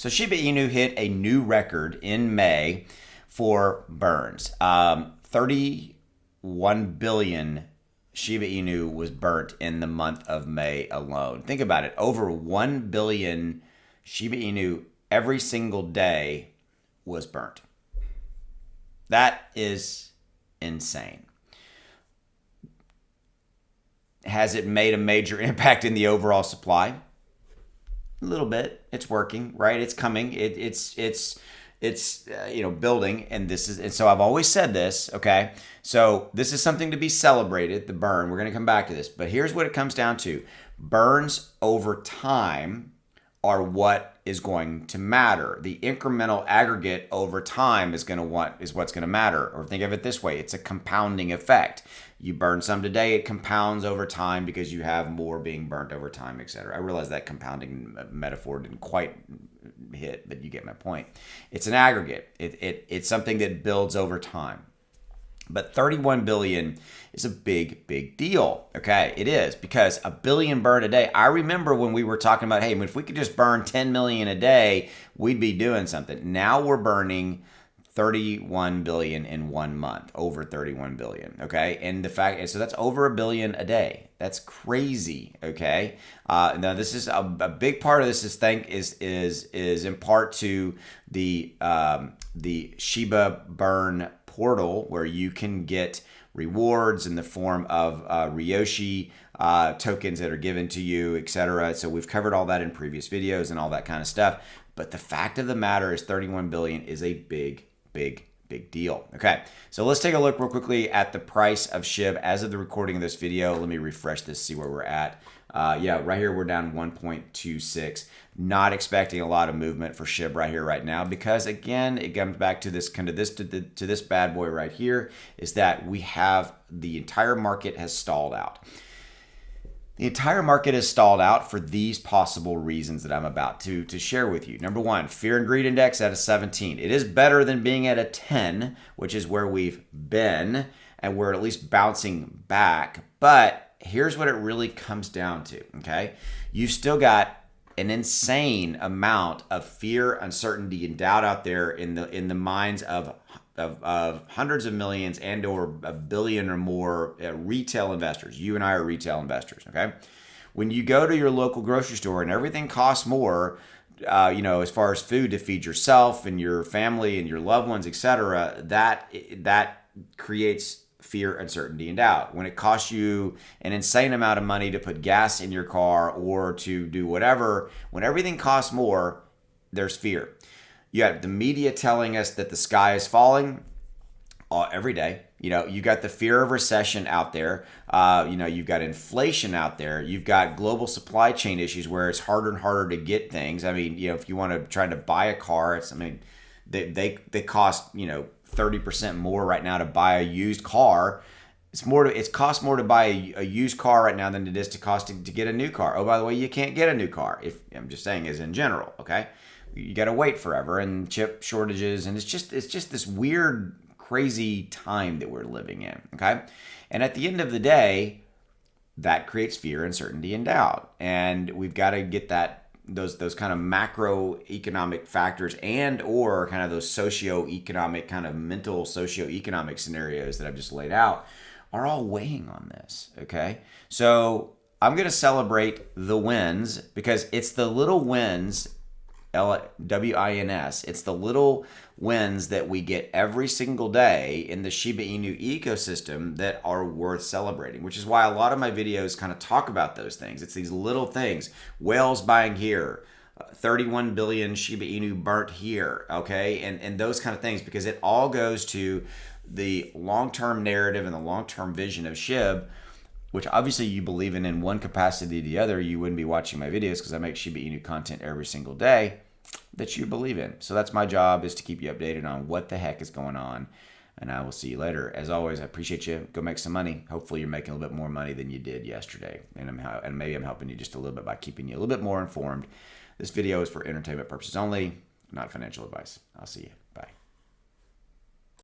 So Shiba Inu hit a new record in May for burns. 31 billion Shiba Inu was burnt in the month of May alone. Think about it. Over 1 billion Shiba Inu every single day was burnt. That is insane. Has it made a major impact in the overall supply? A little bit. It's working, right? It's coming. It's building, and so I've always said this, okay? So this is something to be celebrated, the burn. We're going to come back to this, but here's what it comes down to. Burns over time are what is going to matter. The incremental aggregate over time is what's going to matter. Or think of it this way, it's a compounding effect. You burn some today, it compounds over time because you have more being burnt over time, etc. I realize that compounding metaphor didn't quite hit, but you get my point. It's an aggregate. It's something that builds over time. But 31 billion is a big deal. Okay, it is, because a billion burned a day. I remember when we were talking about, hey, if we could just burn 10 million a day, we'd be doing something. Now we're burning 31 billion in 1 month, over 31 billion. Okay, and so that's over a billion a day. That's crazy. Okay, now this is a big part of this is in part to the Shiba burn portal, where you can get rewards in the form of Ryoshi tokens that are given to you, etc. So we've covered all that in previous videos and all that kind of stuff. But the fact of the matter is 31 billion is a big deal. Okay, so let's take a look real quickly at the price of SHIB as of the recording of this video. Let me refresh this, see where we're at. Yeah, right here we're down 1.26. Not expecting a lot of movement for SHIB right here, right now, because again, it comes back to this to this bad boy right here, is that we have the entire market has stalled out. The entire market has stalled out for these possible reasons that I'm about to share with you. Number one, fear and greed index at a 17. It is better than being at a 10, which is where we've been, and we're at least bouncing back. But here's what it really comes down to, okay? You've still got an insane amount of fear, uncertainty, and doubt out there in the minds of hundreds of millions and or a billion or more retail investors. You and I are retail investors, okay? When you go to your local grocery store and everything costs more, as far as food to feed yourself and your family and your loved ones, etc., that creates fear, uncertainty, and doubt. When it costs you an insane amount of money to put gas in your car or to do whatever, when everything costs more, there's fear. You have the media telling us that the sky is falling every day. You got the fear of recession out there. You've got inflation out there. You've got global supply chain issues where it's harder and harder to get things. I mean, if you want to try to buy a car, they cost 30% more right now to buy a used car. It costs more to buy a used car right now than it is to get a new car. Oh, by the way, you can't get a new car. If I'm just saying, as in general, okay? You got to wait forever, and chip shortages, and it's just this weird, crazy time that we're living in, okay? And at the end of the day, that creates fear, uncertainty, and doubt, and we've got to get those kind of macroeconomic factors and or kind of those socioeconomic kind of mental socioeconomic scenarios that I've just laid out are all weighing on this, okay? So I'm going to celebrate the wins, because it's the little wins, WINS, it's the little wins that we get every single day in the Shiba Inu ecosystem that are worth celebrating, which is why a lot of my videos kind of talk about those things. It's these little things. Whales buying here, 31 billion Shiba Inu burnt here, okay? And those kind of things, because it all goes to the long-term narrative and the long-term vision of SHIB, which obviously you believe in one capacity or the other. You wouldn't be watching my videos because I make Shiba Inu content every single day that you believe in. So that's my job, is to keep you updated on what the heck is going on. And I will see you later. As always, I appreciate you. Go make some money. Hopefully you're making a little bit more money than you did yesterday. And maybe I'm helping you just a little bit by keeping you a little bit more informed. This video is for entertainment purposes only, not financial advice. I'll see you.